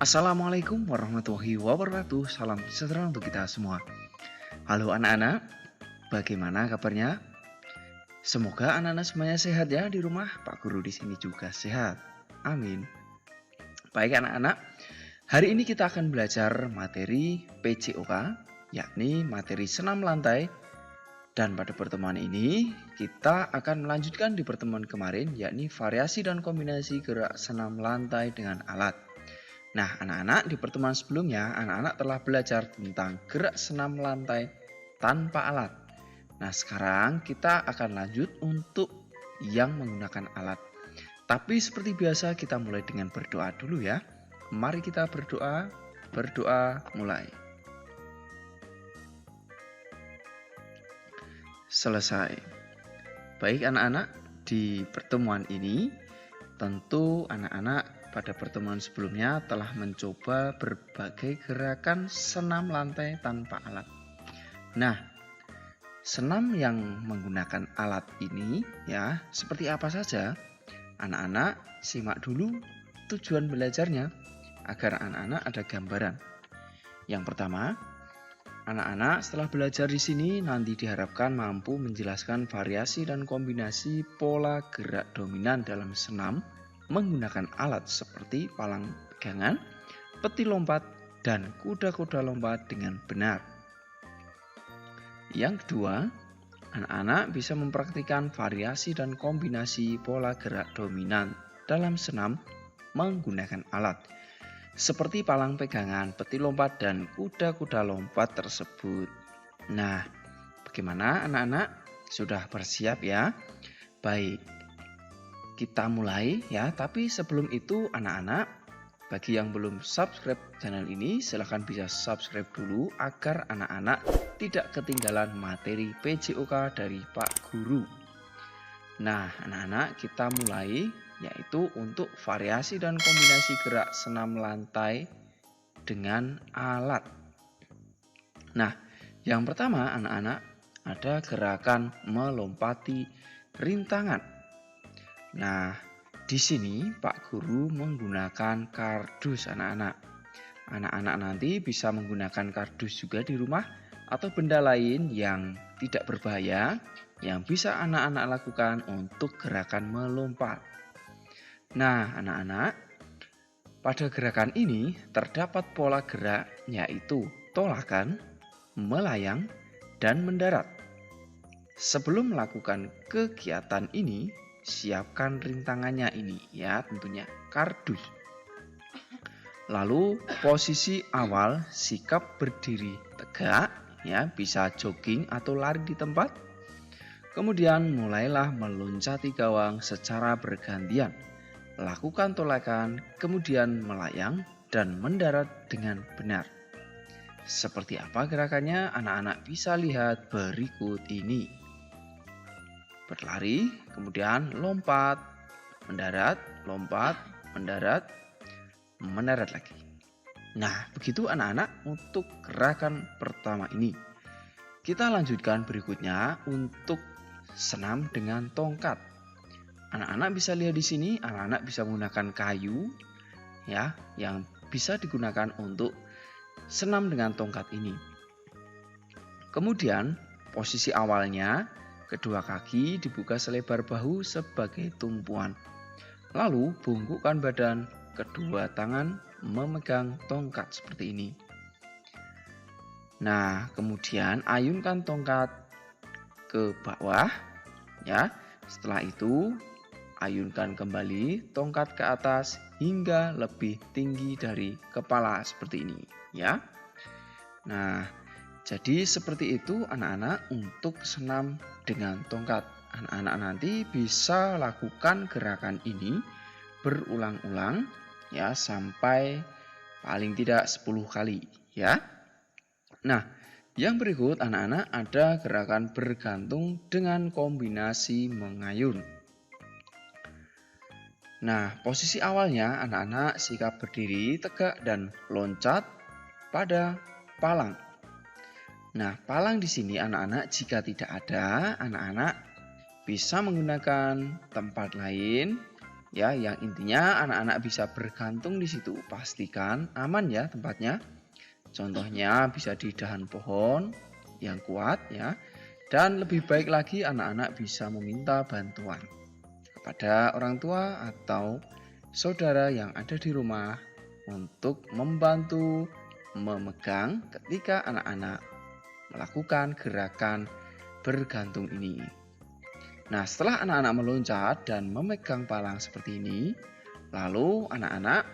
Assalamualaikum warahmatullahi wabarakatuh. Salam sejahtera untuk kita semua. Halo anak-anak, bagaimana kabarnya? Semoga anak-anak semuanya sehat ya di rumah. Pak Guru di sini juga sehat. Amin. Baik anak-anak, hari ini kita akan belajar materi PJOK, yakni materi senam lantai. Dan pada pertemuan ini kita akan melanjutkan di pertemuan kemarin, yakni variasi dan kombinasi gerak senam lantai dengan alat. Nah, anak-anak, di pertemuan sebelumnya, anak-anak telah belajar tentang gerak senam lantai tanpa alat. Nah, sekarang kita akan lanjut untuk yang menggunakan alat. Tapi seperti biasa, kita mulai dengan berdoa dulu ya. Mari kita berdoa. Berdoa mulai. Selesai. Baik anak-anak, di pertemuan ini tentu anak-anak pada pertemuan sebelumnya telah mencoba berbagai gerakan senam lantai tanpa alat. Nah, senam yang menggunakan alat ini ya, seperti apa saja? Anak-anak simak dulu tujuan belajarnya agar anak-anak ada gambaran. Yang pertama, anak-anak setelah belajar di sini nanti diharapkan mampu menjelaskan variasi dan kombinasi pola gerak dominan dalam senam menggunakan alat seperti palang pegangan, peti lompat, dan kuda-kuda lompat dengan benar. Yang kedua, anak-anak bisa mempraktikkan variasi dan kombinasi pola gerak dominan dalam senam menggunakan alat seperti palang pegangan, peti lompat, dan kuda-kuda lompat tersebut. Nah, bagaimana anak-anak? Sudah bersiap ya? Baik. Kita mulai ya, tapi sebelum itu anak-anak, bagi yang belum subscribe channel ini, silahkan bisa subscribe dulu agar anak-anak tidak ketinggalan materi PJOK dari Pak Guru. Nah, anak-anak, kita mulai, yaitu untuk variasi dan kombinasi gerak senam lantai dengan alat. Nah, yang pertama anak-anak, ada gerakan melompati rintangan. Nah, di sini Pak Guru menggunakan kardus anak-anak. Anak-anak nanti bisa menggunakan kardus juga di rumah atau benda lain yang tidak berbahaya yang bisa anak-anak lakukan untuk gerakan melompat. Nah, anak-anak, pada gerakan ini terdapat pola gerak yaitu tolakan, melayang, dan mendarat. Sebelum melakukan kegiatan ini, siapkan rintangannya ini ya, tentunya kardus. Lalu posisi awal sikap berdiri tegak ya, bisa jogging atau lari di tempat. Kemudian mulailah meloncati gawang secara bergantian. Lakukan tolakan, kemudian melayang dan mendarat dengan benar. Seperti apa gerakannya? Anak-anak bisa lihat berikut ini. Berlari, kemudian lompat, mendarat, lompat, mendarat, mendarat lagi. Nah, begitu anak-anak untuk gerakan pertama ini. Kita lanjutkan berikutnya untuk senam dengan tongkat. Anak-anak bisa lihat di sini, anak-anak bisa menggunakan kayu ya, yang bisa digunakan untuk senam dengan tongkat ini. Kemudian, posisi awalnya kedua kaki dibuka selebar bahu sebagai tumpuan. Lalu bungkukkan badan, kedua tangan memegang tongkat seperti ini. Nah, kemudian ayunkan tongkat ke bawah ya. Setelah itu, ayunkan kembali tongkat ke atas hingga lebih tinggi dari kepala seperti ini ya. Nah, jadi seperti itu anak-anak untuk senam dengan tongkat. Anak-anak nanti bisa lakukan gerakan ini berulang-ulang ya sampai paling tidak 10 kali ya. Nah, yang berikut anak-anak ada gerakan bergantung dengan kombinasi mengayun. Nah, posisi awalnya anak-anak sikap berdiri tegak dan loncat pada palang. Nah, palang di sini anak-anak jika tidak ada, anak-anak Bisa menggunakan tempat lain ya, yang intinya anak-anak bisa bergantung di situ. Pastikan aman ya tempatnya. Contohnya bisa di dahan pohon yang kuat ya. Dan lebih baik lagi anak-anak bisa meminta bantuan kepada orang tua atau saudara yang ada di rumah untuk membantu memegang ketika anak-anak melakukan gerakan bergantung ini. Nah, setelah anak-anak meloncat dan memegang palang seperti ini, lalu anak-anak,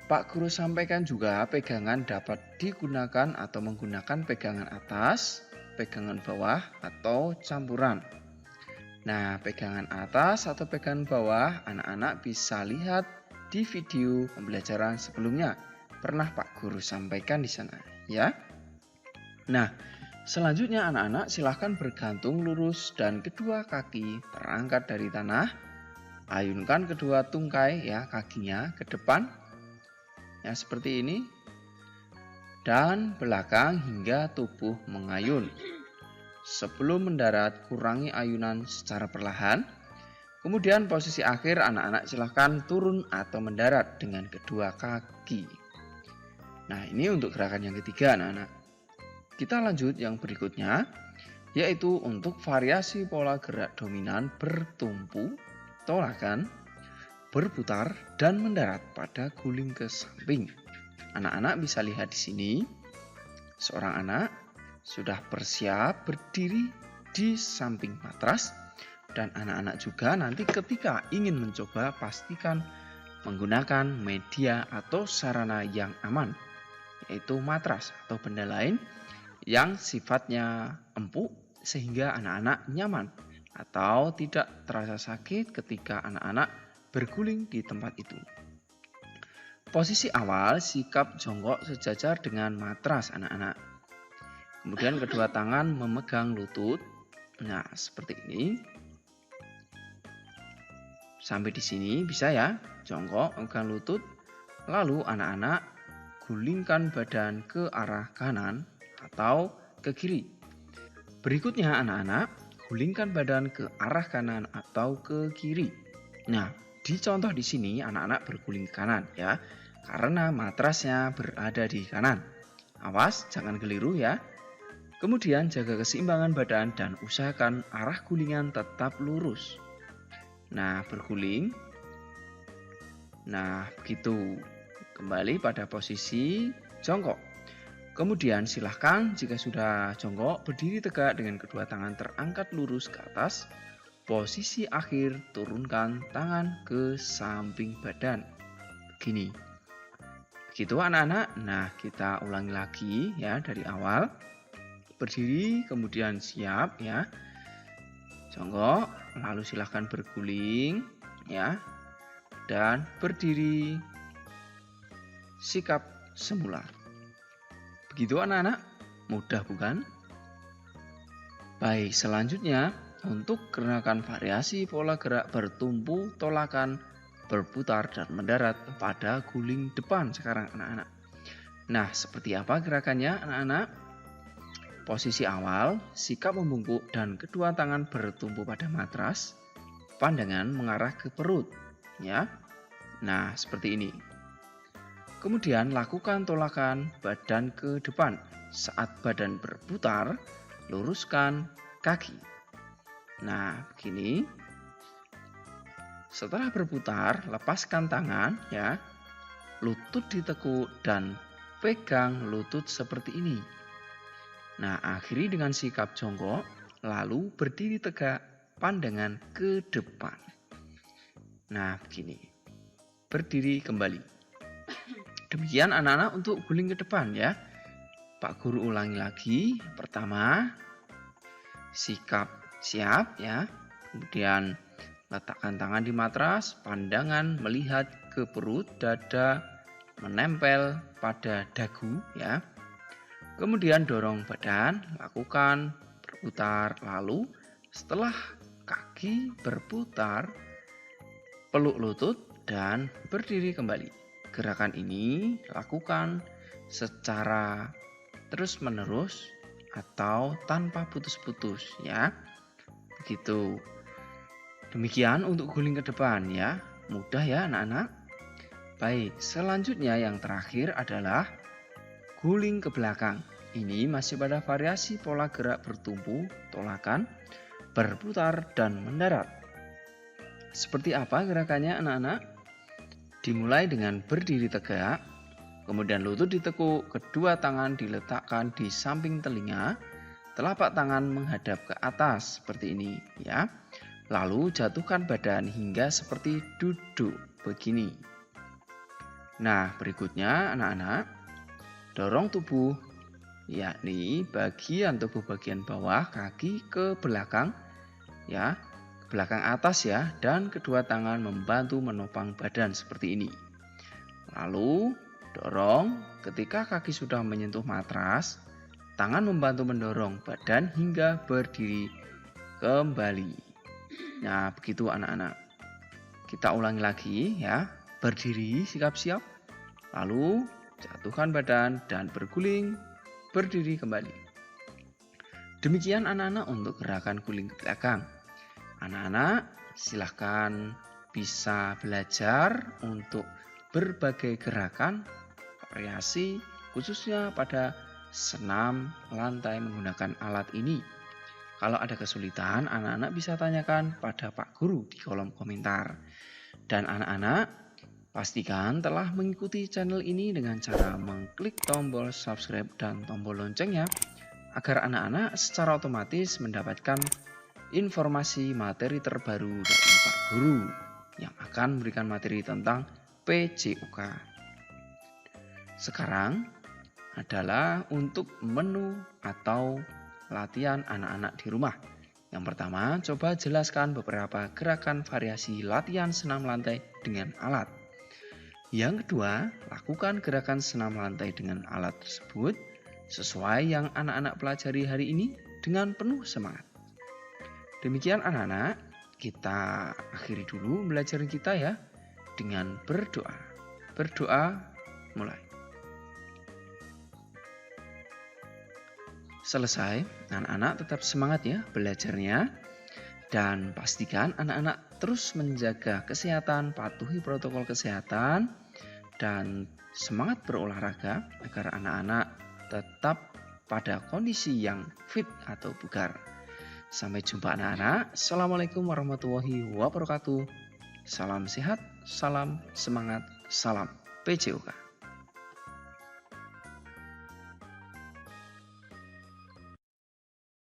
Pak Guru sampaikan juga pegangan dapat digunakan atau menggunakan pegangan atas, pegangan bawah, atau campuran. Nah, pegangan atas atau pegangan bawah anak-anak bisa lihat di video pembelajaran sebelumnya. Pernah Pak Guru sampaikan di sana, ya. Nah, selanjutnya anak-anak silahkan bergantung lurus dan kedua kaki terangkat dari tanah. Ayunkan kedua tungkai ya kakinya ke depan. Ya seperti ini. Dan belakang hingga tubuh mengayun. Sebelum mendarat kurangi ayunan secara perlahan. Kemudian posisi akhir anak-anak silahkan turun atau mendarat dengan kedua kaki. Nah ini untuk gerakan yang ketiga anak-anak. Kita lanjut yang berikutnya, yaitu untuk variasi pola gerak dominan bertumpu, tolakan, berputar, dan mendarat pada guling ke samping. Anak-anak bisa lihat di sini, seorang anak sudah bersiap berdiri di samping matras, dan anak-anak juga nanti ketika ingin mencoba pastikan menggunakan media atau sarana yang aman, yaitu matras atau benda lain yang sifatnya empuk sehingga anak-anak nyaman atau tidak terasa sakit ketika anak-anak berguling di tempat itu. Posisi awal sikap jongkok sejajar dengan matras anak-anak. Kemudian kedua tangan memegang lutut. Nah, seperti ini. Sampai di sini bisa ya, jongkok memegang lutut. Lalu anak-anak gulingkan badan ke arah kanan atau ke kiri. Berikutnya anak-anak gulingkan badan ke arah kanan atau ke kiri. Nah, di contoh di sini anak-anak berguling ke kanan ya, karena matrasnya berada di kanan. Awas jangan keliru ya. Kemudian jaga keseimbangan badan dan usahakan arah gulingan tetap lurus. Nah, berguling. Nah, begitu. Kembali pada posisi jongkok. Kemudian silahkan jika sudah jongkok berdiri tegak dengan kedua tangan terangkat lurus ke atas. Posisi akhir turunkan tangan ke samping badan. Begini. Begitu anak-anak. Nah kita ulangi lagi ya dari awal. Berdiri kemudian siap ya. Jongkok lalu silahkan berguling ya. Dan berdiri sikap semula. Begitu anak-anak, mudah bukan? Baik, selanjutnya untuk gerakan variasi pola gerak bertumpu, tolakan, berputar, dan mendarat pada guling depan sekarang anak-anak. Nah, seperti apa gerakannya anak-anak? Posisi awal, sikap membungkuk dan kedua tangan bertumpu pada matras, pandangan mengarah ke perut. Ya, nah seperti ini. Kemudian lakukan tolakan badan ke depan. Saat badan berputar, luruskan kaki. Nah, begini. Setelah berputar, lepaskan tangan ya. Lutut ditekuk dan pegang lutut seperti ini. Nah, akhiri dengan sikap jongkok, lalu berdiri tegak, pandangan ke depan. Nah, begini. Berdiri kembali. Demikian anak-anak untuk guling ke depan ya. Pak Guru ulangi lagi. Pertama, sikap siap ya. Kemudian letakkan tangan di matras, pandangan melihat ke perut, dada menempel pada dagu ya. Kemudian dorong badan, lakukan berputar, lalu setelah kaki berputar, peluk lutut dan berdiri kembali. Gerakan ini lakukan secara terus-menerus atau tanpa putus-putus ya. Begitu. Demikian untuk guling ke depan ya. Mudah ya anak-anak. Baik, selanjutnya yang terakhir adalah guling ke belakang. Ini masih pada variasi pola gerak bertumpu, tolakan, berputar, dan mendarat. Seperti apa gerakannya anak-anak? Dimulai dengan berdiri tegak, kemudian lutut ditekuk, kedua tangan diletakkan di samping telinga, telapak tangan menghadap ke atas seperti ini ya. Lalu jatuhkan badan hingga seperti duduk begini. Nah, berikutnya anak-anak, dorong tubuh, yakni bagian tubuh bagian bawah kaki ke belakang ya, ke belakang atas ya, dan kedua tangan membantu menopang badan seperti ini. Lalu dorong, ketika kaki sudah menyentuh matras, tangan membantu mendorong badan hingga berdiri kembali. Nah, begitu anak-anak. Kita ulangi lagi ya. Berdiri, sikap-siap. Lalu jatuhkan badan dan berguling, berdiri kembali. Demikian anak-anak untuk gerakan guling ke belakang. Anak-anak silahkan bisa belajar untuk berbagai gerakan, variasi, khususnya pada senam lantai menggunakan alat ini. Kalau ada kesulitan, anak-anak bisa tanyakan pada Pak Guru di kolom komentar. Dan anak-anak pastikan telah mengikuti channel ini dengan cara mengklik tombol subscribe dan tombol loncengnya agar anak-anak secara otomatis mendapatkan informasi materi terbaru dari Pak Guru yang akan memberikan materi tentang PJOK. Sekarang adalah untuk menu atau latihan anak-anak di rumah. Yang pertama, coba jelaskan beberapa gerakan variasi latihan senam lantai dengan alat. Yang kedua, lakukan gerakan senam lantai dengan alat tersebut sesuai yang anak-anak pelajari hari ini dengan penuh semangat. Demikian anak-anak, kita akhiri dulu belajaran kita ya dengan berdoa. Berdoa mulai. Selesai, anak-anak tetap semangat ya belajarnya. Dan pastikan anak-anak terus menjaga kesehatan, patuhi protokol kesehatan, dan semangat berolahraga agar anak-anak tetap pada kondisi yang fit atau bugar. Sampai jumpa anak-anak. Assalamualaikum warahmatullahi wabarakatuh. Salam sehat, salam semangat, salam PJOK.